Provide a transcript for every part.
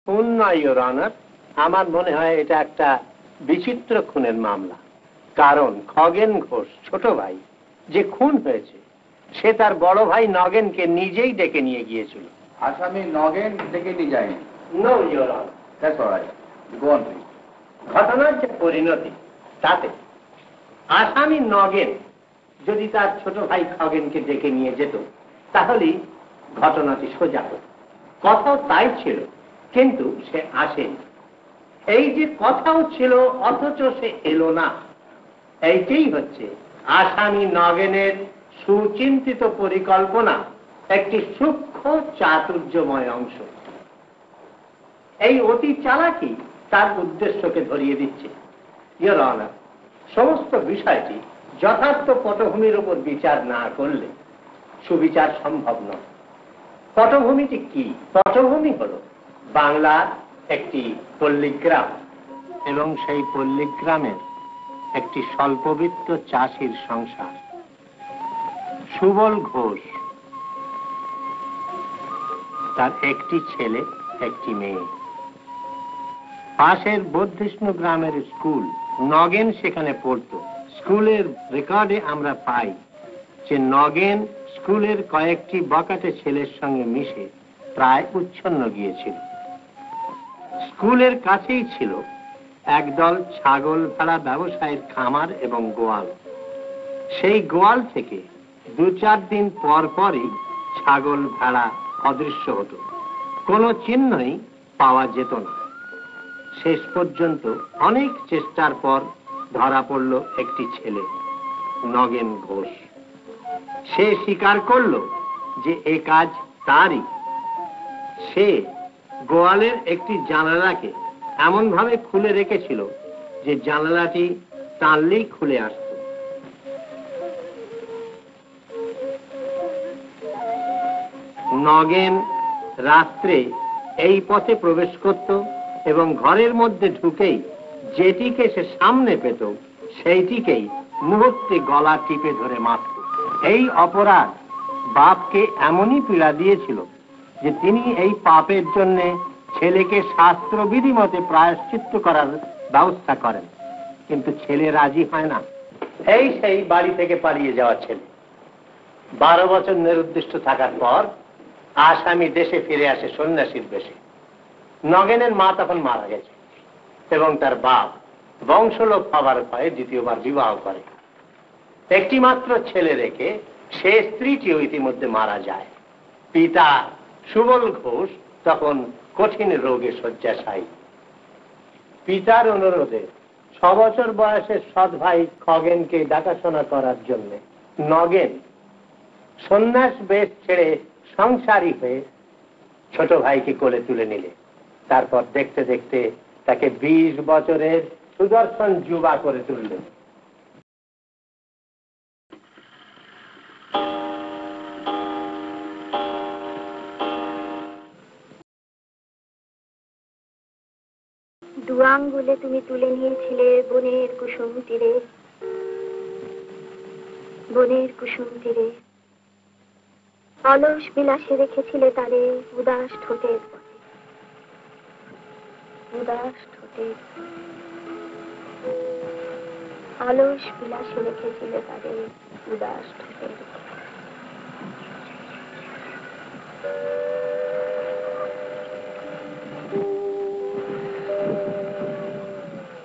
খুন নয় your honour, আমার মনে হয় এটা একটা বিচিত্র খুনের মামলা। কারণ খগেন ঘোষ ছোট ভাই যে খুন হয়েছে, সে তার বড় ভাই নগেনকে নিজেই ডেকে নিয়ে গিয়েছিল। আসামি নগেন ডেকে নিয়ে যায়নি? No your honour. That's alright, go on please. ঘটনার যে পরিণতি তাতে আসামি নগেন যদি তার ছোট ভাই খগেনকে ডেকে নিয়ে যেত, তাহলেই ঘটনাটি সোজা হতো। কথাও তাই ছিল, কিন্তু সে আসেনি। এই যে কথাও ছিল অথচ সে এলো না, এইটাই হচ্ছে আসামি নগেনের সুচিন্তিত পরিকল্পনা একটি সূক্ষ্ম চাতুর্যময় অংশ। এই অতি চালাকি তার উদ্দেশ্যকে ধরিয়ে দিচ্ছে। ইওর অনার, সমস্ত বিষয়টি যথার্থ পটভূমির উপর বিচার না করলে সুবিচার সম্ভব নয়। পটভূমিটি কি? পটভূমি হল বাংলার একটি পল্লীগ্রাম, এবং সেই পল্লীগ্রামের একটি স্বল্পবিত্ত চাষির সংসার। সুবল ঘোষ, তার একটি ছেলে, একটি মেয়ে। পাশের বর্ধিষ্ণু গ্রামের স্কুল, নগেন সেখানে পড়তো। স্কুলের রেকর্ডে আমরা পাই যে নগেন স্কুলের কয়েকটি বকাটে ছেলের সঙ্গে মিশে প্রায় উচ্ছন্ন গিয়েছিল। স্কুলের কাছেই ছিল একদল ছাগল ভেড়া ব্যবসায়ের খামার এবং গোয়াল। সেই গোয়াল থেকে 2-4 দিন পর পরই ছাগল ভেড়া অদৃশ্য হতো, কোনো চিহ্নই পাওয়া যেত না। শেষ পর্যন্ত অনেক চেষ্টার পর ধরা পড়ল একটি ছেলে, নগেন ঘোষ। সে স্বীকার করল যে এ কাজ তারই। সে গোয়ালের একটি জানালাকে এমন ভাবে খুলে রেখেছিল যে জানালাটি টানলেই খুলে আসত। নগেন রাত্রে এই পথে প্রবেশ করত এবং ঘরের মধ্যে ঢুকেই যেটিকে সে সামনে পেত সেইটিকেই মুহূর্তে গলা টিপে ধরে মারত। এই অপরাধ বাপকে এমনই পীড়া দিয়েছিল যে তিনি এই পাপের জন্য ছেলেকে শাস্ত্রবিধি মতে প্রায়শ্চিত্ত করার ব্যবস্থা করেন, কিন্তু ছেলে রাজি হয় না। এই সেই বাড়ি থেকে পালিয়ে যাওয়া ছেলে 12 বছর নিরুদ্দিষ্ট থাকার পর আসামি দেশে ফিরে আসে সন্ন্যাসীর বেশে। নগেনের মা তখন মারা গেছে এবং তার বাপ বংশলোপ হবার ভয়ে দ্বিতীয়বার বিবাহ করে। একটি মাত্র ছেলে রেখে সে স্ত্রীটিও ইতিমধ্যে মারা যায়। পিতা সুবল ঘোষ তখন কঠিন রোগে শয্যাশায়ী। পিতার অনুরোধে 6 বছর বয়সের সৎ ভাই খগেনকে দেখাশোনা করার জন্য নগেন সন্ন্যাস বেশ ছেড়ে সংসারী হয়ে ছোট ভাইকে কোলে তুলে নিলে। তারপর দেখতে দেখতে তাকে 20 বছরের সুদর্শন যুবা করে তুললেন। দু আঙ্গুলে তুমি তুলে নিয়েছিলে বনের কুসুম তীরে, বনের কুসুম তীরে অলস বিলাসে রেখেছিলে তারে উদাস ঠোঁটের পথে, উদাস ঠোঁটের অলস বিলাসে রেখেছিলে তারে উদাস ঠোঁটের।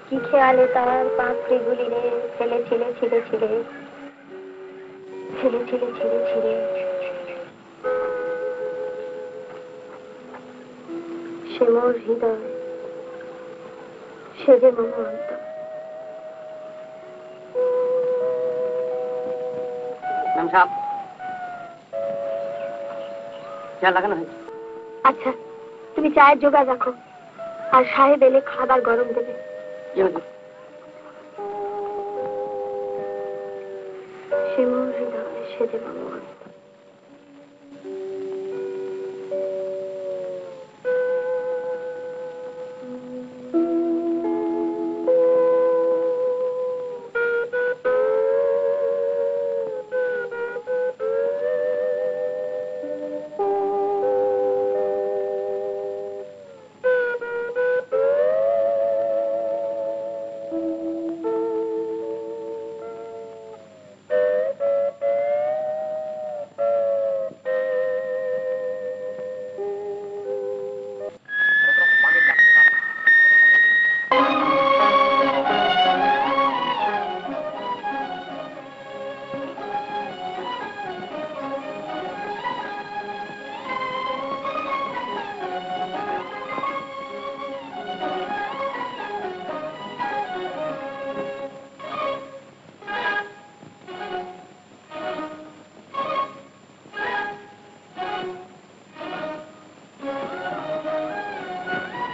কি খেয়ালে তার পাত্রে গুলিরে ছেলে ছেলে ছেলে ছেলে ছেলে ছেলে ছেলে ছেলে সে মোর হৃদয়, সে যে মম অন্তর। লাগানো হয়েছে। আচ্ছা, তুমি চায়ের জোগাড় রাখো, আর সাহেব এলে খাবার গরম দেবে। সে মোর হৃদয়, সে যে মম অন্তর।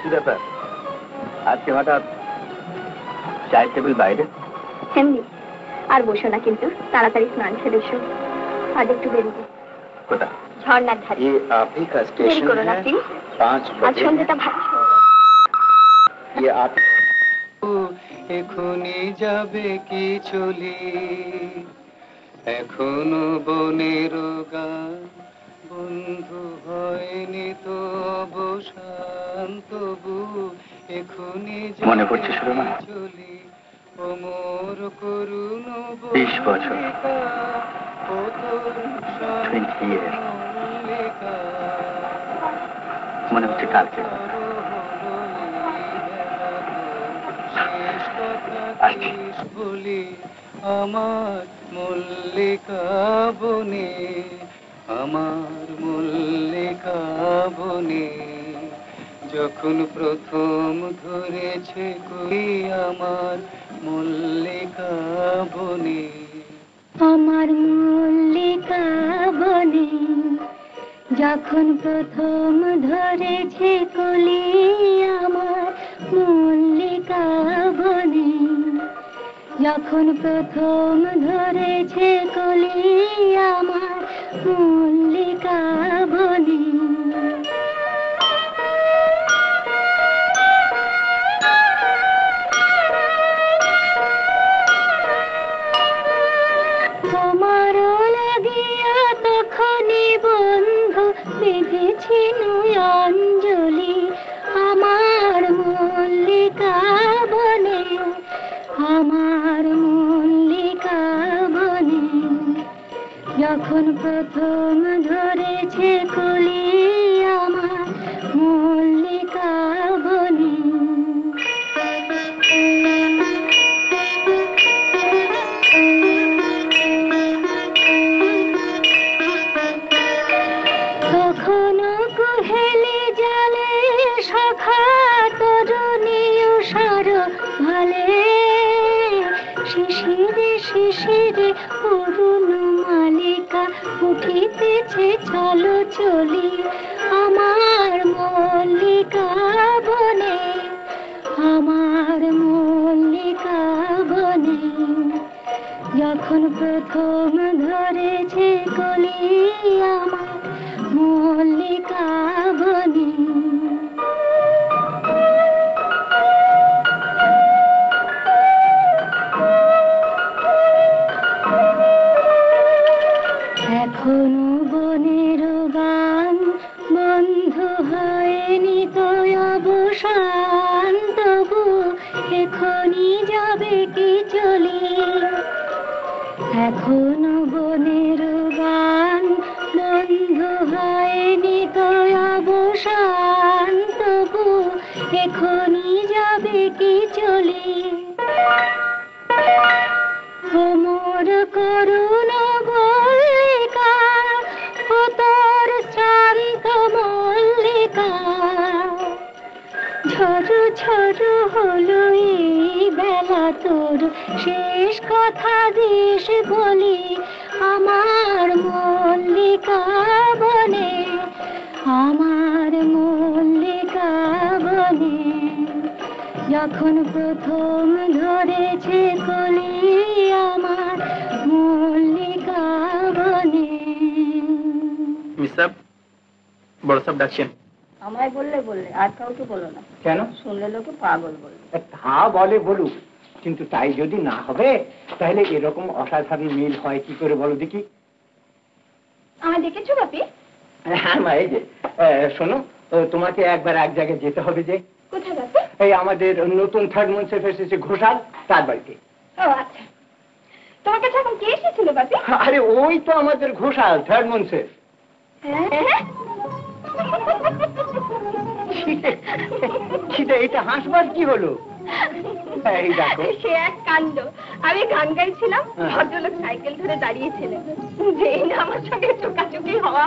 কি ব্যাপার আজকে হঠাৎ চায়ের টেবিল বাইরে? এমনি। আর বসো না কিন্তু, তাড়াতাড়ি স্নান সেরে এসো। আজ একটু বেরোবো। কোথায়? ঝর্ণার ধারে। ये आप ही का দেরি स्टेशन করো না है। প্লিজ। 5 আজ बजे সন্ধ্যাটা ভালো। ये आप এখনি যাবে কি চলি, এখনো বনের গান বন্ধু হয়নি তো অবসান, তবু এখনি মনে পড়ছে সুরমা? চলি অমর করুণ 20 বছর। 20 years। মনে হচ্ছে কালকে। বলি আমার মল্লিকা বনে, আমার মল্লিকা বনে, যখন প্রথম ধরেছে কই আমার মল্লিকা বনে। আমার মল্লিকা বনে, যখন প্রথম ধরেছে কলি আমার মল্লিকা বনে, যখন প্রথম ধরেছে কলি আমার মল্লিকা বনে। তোমারও লাগিয়া তখনই বন্ধু বেঁধেছি অঞ্জলি আমার মল্লিকা বনে, আমার মল্লিকা বনে, যখন প্রথম ধরেছে কলি আমার মল্লিকা বনে। কখনো কুহেলি জলে সখা তরুণীয় সার ভালে, শিশিরে শিশিরে অরুণ মালিকা উঠিতেছে চলো চলি আমার মল্লিকা বনে, আমার মল্লিকা বনে, যখন প্রথম ধরেছে কলি আমার মল্লিকা বনে। এখনো বনের গান বন্ধু হয়নি তো অবসান, তবু এখনই যাবে কি চলি, এখনো বনের গান বন্ধু হয়নি তো অবসান, তবু এখনই যাবে কি চলি, অমর করুণ মল্লিকা ও তোর শান্ত মল্লিকা, ঝরু ঝরু হলো এই বেলা তোর শেষ কথা দিস বলি আমার মল্লিকা বনে, আমার মল্লিকা বনে, যখন প্রথম ধরেছে কলি আমার মল্লিকা বনে। মিস্টার বড় সাহেব ডাকছেন। আমায় বললে বললে, আর কাউকে বলো না, কেন? শুনলে লোকে পাগল বলবে। তা বলে বলুক, কিন্তু তাই যদি না হবে তাহলে এরকম অসাধারণ মিল হয় কি করে বলো দেখি? আমায় দেখেছো বাপি? হ্যাঁ মা, এই যে শোনো, তোমাকে একবার এক জায়গায় যেতে হবে। যে কোথায় বাপি? এই আমাদের নতুন থার্ড মঞ্চে এসেছে ঘোষাল, তার বাড়িতে। ও আচ্ছা, তোমার কাছে এখন কে এসেছিল বাপি? আরে ওই তো আমাদের ঘোষাল থার্ড মঞ্চে। এটা হাসবার কি হলো? এই দেখো, সে এক কাণ্ড। আমি গান গাইছিলাম, ভদ্রলোক সাইকেল ধরে দাঁড়িয়েছিলেন, যেই না আমার সঙ্গে চোকাচুকি হওয়া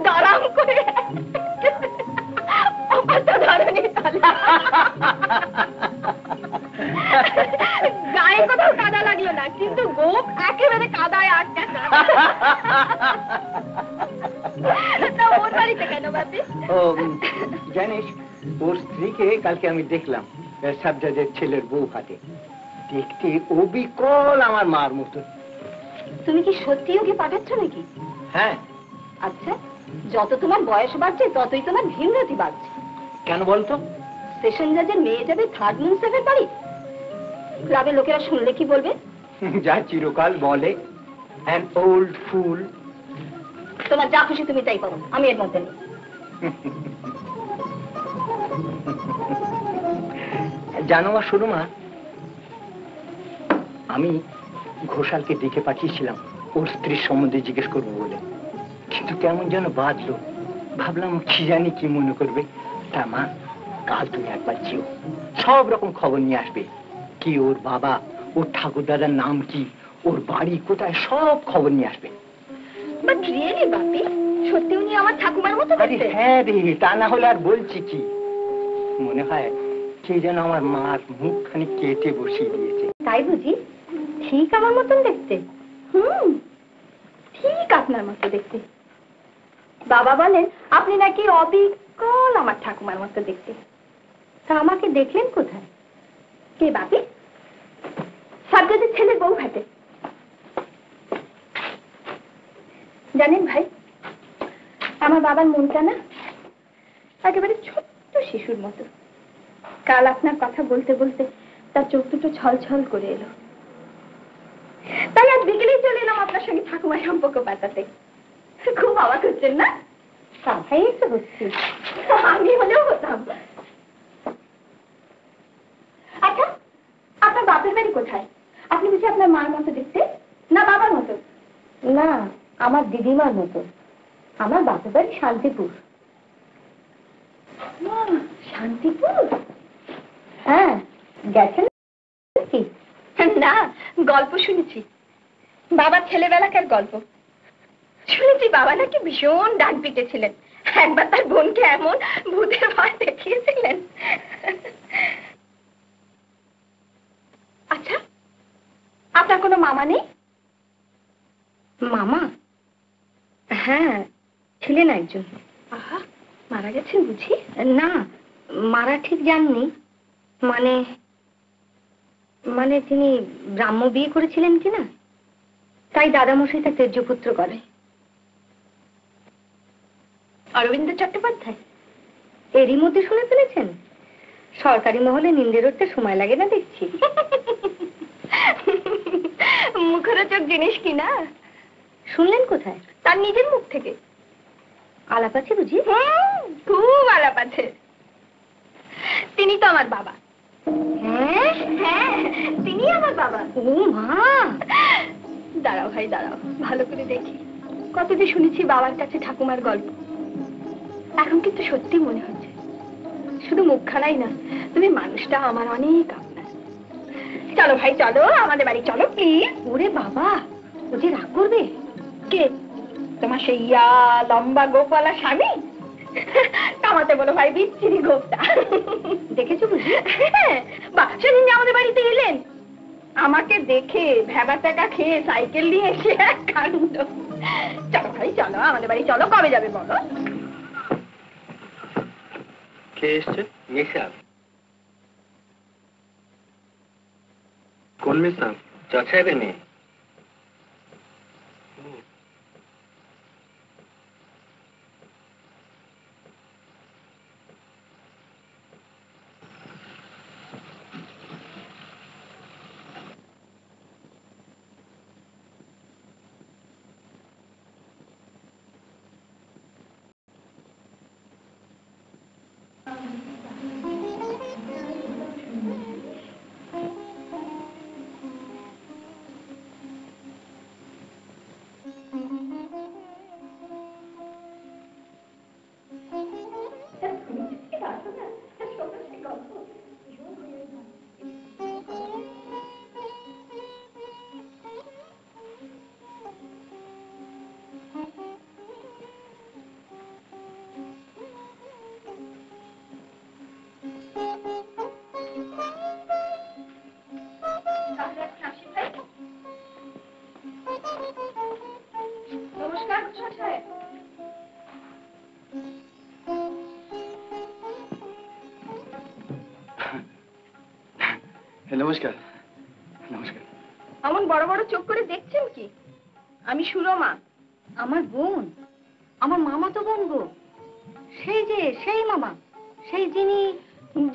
দরাম করে ধরনের তলা। গায়ে কোথাও কাদা লাগলো না, কিন্তু গোপ একেবারে কাদায় আটকা। ওর বাড়িতে কেন বাবা? বাপি? ও জানিস, ওর স্ত্রীকে কালকে আমি দেখলাম সাবজাজের ছেলের বউ হাতে। দেখতে অবিকল আমার মার মতো। তুমি কি সত্যি ওকে পাঠাচ্ছ নাকি? হ্যাঁ। আচ্ছা, যত তোমার বয়স বাড়ছে ততই তোমার ভীমরতি বাড়ছে। কেন বলতো? সেশন জাজের মেয়ে যাবে থার্ড মুন্সেফের বাড়ি। গ্রামের লোকেরা শুনলে কি বলবে? যা চিরকাল বলে, an old fool। তোমার যা খুশি তুমি তাই করো, আমি এর মধ্যে নেই। জানো মা, শুনো মা, আমি ঘোষালকে ডেকে পাঠিয়েছিলাম ওর স্ত্রীর সম্বন্ধে জিজ্ঞেস করবো বলে, কিন্তু কেমন যেন বাঁধলো। ভাবলাম কি জানি কি মনে করবে। তা মা, কাল তুমি একবার যেও, সব রকম খবর নিয়ে আসবে। কি ওর বাবা, ওর ঠাকুর দাদার নাম কি, ওর বাড়ি কোথায়, সব খবর নিয়ে আসবে। বাট রিয়েলি বাপি, সত্যি উনি আমার ঠাকুমার মতো আরে দেখতে? হ্যাঁ রে, তা না হলে আর বলছি কি। মনে হয় কে যেন আমার মার মুখখানি কেটে বসিয়ে দিয়েছে। তাই বুঝি? ঠিক আমার মতন দেখতে? ঠিক আপনার মতো দেখতে। বাবা বলেন আপনি নাকি অবিকল আমার ঠাকুমার মতো দেখতে। তা আমাকে দেখলেন কোথায়? কে বাপি? সাবজাদের ছেলের বউ হাতে। জানেন ভাই, আমার বাবার মনটা না একেবারে ছোট্ট শিশুর মতো। কাল আপনার কথা বলতে বলতে তার চোখ দুটো ছলছল করে এলো। তাই আজ বিকেলেই চলে এলাম আপনার সঙ্গে ঠাকুমার সম্পর্ক পাতাতে। খুব অবাক হচ্ছেন না? তাই একটু হচ্ছি, আমি হলেও হতাম। আচ্ছা, আপনার বাপের বাড়ি কোথায়? আপনি বুঝি আপনার মার মতো দেখতে, না বাবার মতো? না, আমার দিদিমার মতো। আমার বাপের বাড়ি শান্তিপুর। শান্তিপুর? হ্যাঁ, গেছেন কি? না, গল্প শুনেছি, বাবার ছেলেবেলাকার গল্প। শুনেছি বাবা নাকি ভীষণ ডাক পিটেছিলেন। একবার তার বোনকে এমন ভূতের ভয় দেখিয়েছিলেন। আচ্ছা, আপনার কোনো মামা নেই? মামা? হ্যাঁ, ছিলেন একজন। আহা, মারা গেছেন বুঝি? না, মারা ঠিক যাননি। মানে তিনি ব্রাহ্ম বিয়ে করেছিলেন কিনা, তাই দাদামশাই তার তেজ্যপুত্র করে। অরবিন্দ চট্টোপাধ্যায়? এরই মধ্যে শুনে ফেলেছেন? সরকারি মহলে নিন্দে উঠতে সময় লাগে না দেখছি। মুখরোচক জিনিস কিনা। শুনলেন কোথায়? তার নিজের মুখ থেকে। আলাপ আছে বুঝি? খুব আলাপ আছে। তিনি তো আমার বাবা। হ্যাঁ হ্যাঁ, তিনি আমার বাবা। ও মা! দাঁড়াও ভাই দাঁড়াও, ভালো করে দেখি। কতদিন শুনেছি বাবার কাছে ঠাকুমার গল্প, এখন কিন্তু সত্যি মনে হচ্ছে। শুধু মুখখানাই না, তুমি মানুষটা আমার অনেক আপনার। চলো ভাই চলো, আমাদের বাড়ি চলো প্লিজ। ওরে বাবা, ও যে রাগ করবে। কে? তোমার সেই লম্বা গোপওয়ালা স্বামী? কামাতে বলো ভাই, বিচ্ছিরি গোপটা। দেখেছো বুঝি? বাহ, সেদিন আমাদের বাড়িতে এলেন, আমাকে দেখে ভেবা টাকা খেয়ে সাইকেল নিয়ে এসে এক কাণ্ড। চলো ভাই চলো, আমাদের বাড়ি চলো। কবে যাবে বলো? কে এসছে? মিসাব। কোন মিসাব? জজ সাহেবের মেয়ে। নমস্কার। নমস্কার। এমন বড় বড় চোখ করে দেখছেন কি? আমি সুরমা। আমার বোন, আমার মামা তো বোন গো। সেই মামা, সেই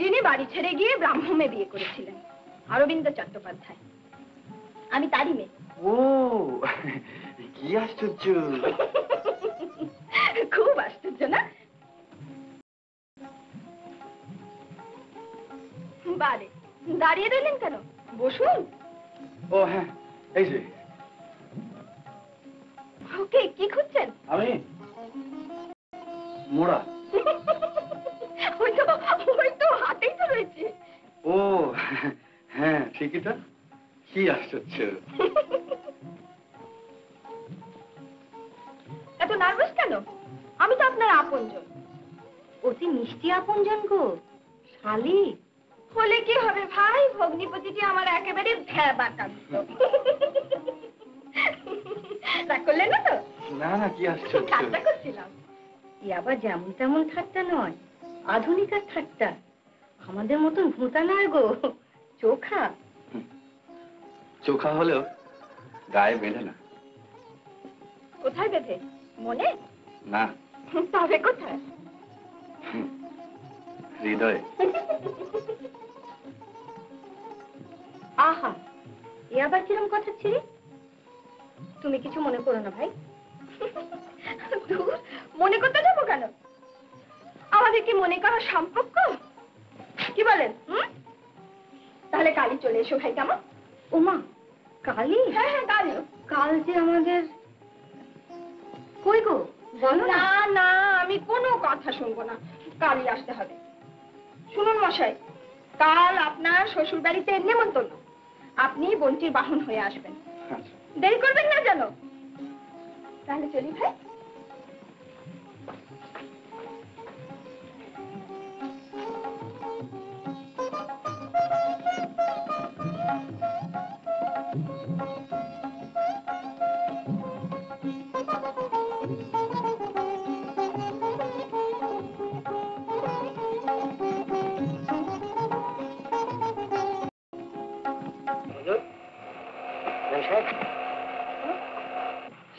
যিনি বাড়ি ছেড়ে গিয়ে ব্রাহ্মণে বিয়ে করেছিলেন, অরবিন্দ চট্টোপাধ্যায়। আমি তারই মেয়ে। ও, কি আশ্চর্য। খুব আশ্চর্য না? বারে দাঁড়িয়ে রইলেন কেন? বসুন। ও হ্যাঁ, এই যে ওকে, কি খুঁজছেন? আমি মোড়া। ওই তো হাতেই তো রয়েছে। ও হ্যাঁ, ঠিকই তো। কি আশ্চর্য। এত নার্ভাস কেন? আমি তো আপনার আপনজন। অতি মিষ্টি আপনজন গো, শালি। হলে কি হবে ভাই, ভগ্নিপতিটি আমার একেবারে ভ্যাবা কান্ত। রাগ করলেন না তো? না না, কি আশ্চর্য। ঠাট্টা করছিলাম। এ আবার যেমন তেমন ঠাট্টা নয়, আধুনিকার ঠাট্টা। আমাদের মতন ভূতা নয় গো, চোখা। চোখা হলেও গায়ে বেঁধে না। কোথায় বেঁধে? মনে? না, তবে কোথায়? হৃদয়ে। আহা, এ আবার কিরম কথা ছিল? তুমি কিছু মনে করো না ভাই। দূর, মনে করতে যাবো কেন? আমাদের কি মনে করার সম্পর্ক? কি বলেন? তাহলে কালই চলে এসো ভাই, কেমন? ওমা, কালি? হ্যাঁ হ্যাঁ, কালই। কাল যে আমাদের কই গো, বলো না। না না, আমি কোনো কথা শুনবো না। কালই আসতে হবে। শুনুন মশাই, কাল আপনার শ্বশুর বাড়িতে নেমন্তন্ন। আপনি বন্টির বাহন হয়ে আসবেন। দেরি করবেন না জানো? তাহলে চলি ভাই।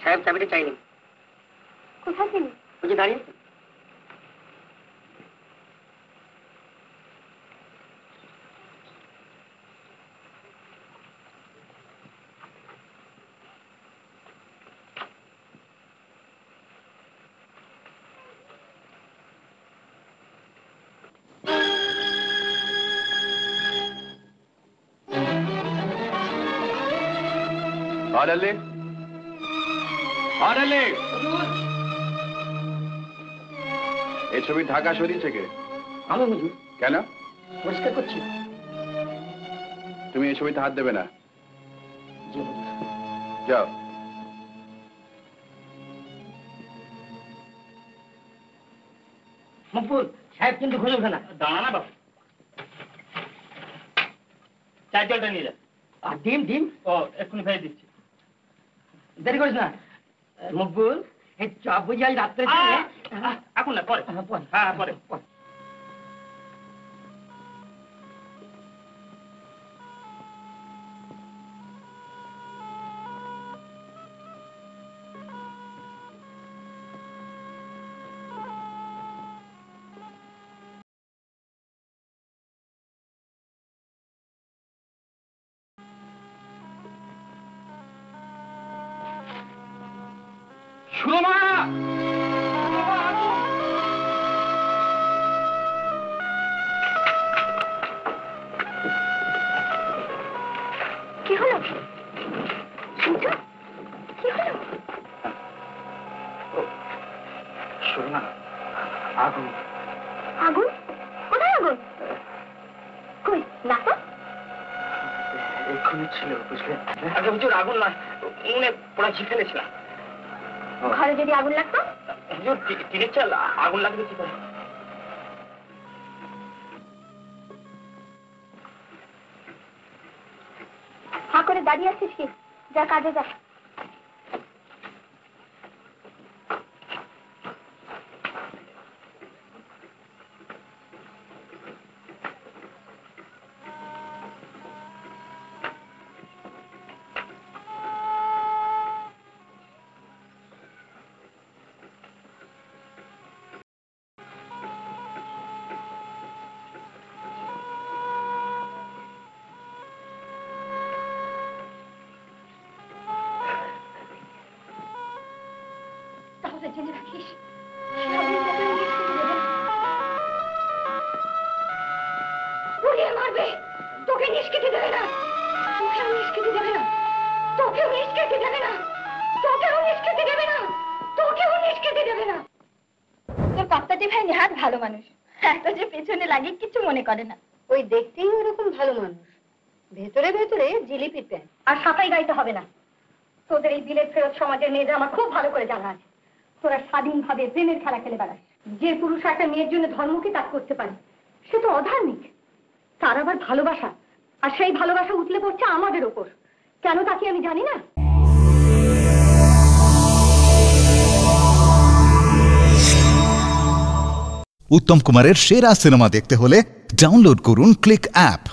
সাহেব চাবিটা চাইনি। কোথায় ছিলি? ওই যে দাঁড়িয়ে। Orderly, orderly. এই ছবি ঢাকা সরিয়েছে কে? আমি হুজুর কেন? পরিষ্কার করছি। তুমি এই ছবিতে হাত দেবে না। জি হুজুর। যাও। মকবুল সাহেব কিন্তু খুঁজে ওঠে না। দাঁড়া না বাবু, চার জলটা নিয়ে যা। আর ডিম? ডিম ও এক্ষুনি ফেলে দিচ্ছি, দেরি করিস না। মকবুল, এই চপ বুঝি আজ রাত্রে এখন না, পরে। হ্যাঁ পরে। সুরমা! কি হলো? শুনছো? কি হলো? সুরমা, আগুন। আগুন? কোথায় আগুন? কই না তো? এক্ষুনি ছিল, বুঝলে? আগে হুজুর আগুন না, উনুনে পোড়াচ্ছি, ফেলেছিলাম। ঘরে যদি আগুন লাগতো? হুজুর টিনের চাল, আগুন লাগবে কি করে? হাঁ করে দাঁড়িয়ে আছিস কি? যা কাজে যা। তবে জেনে রাখিস সেদিন তোকে নিষ্কৃতি দেবে না। পুড়িয়ে মারবে, তোকে নিষ্কৃতি দেবে না, তোকেও নিষ্কৃতি দেবে না, তোকেও নিষ্কৃতি দেবে না, তোকেও নিষ্কৃতি দেবে না, তোকেও নিষ্কৃতি দেবে না। তোর কর্তাটি ভাই নেহাত ভালো মানুষ, এত যে পেছনে লাগে কিছু মনে করে না। ওই দেখতেই ওরকম ভালো মানুষ, ভেতরে ভেতরে জিলিপির প্যান। আর সাফাই গাইতে হবে না, তোদের এই বিলেত ফেরত সমাজের মেয়েদের আমার খুব ভালো করে জানা আছে। তোরা স্বাধীনভাবে প্রেমের খেলা খেলে বেড়াস। যে পুরুষ একটা মেয়ের জন্য ধর্মকে ত্যাগ করতে পারে সে তো অধার্মিক। তার আবার ভালোবাসা, আর সেই ভালোবাসা উতলে পড়ছে আমাদের ওপর। কেন তা কি আমি জানি না? উত্তম কুমারের সেরা সিনেমা দেখতে হলে ডাউনলোড করুন ক্লিক অ্যাপ।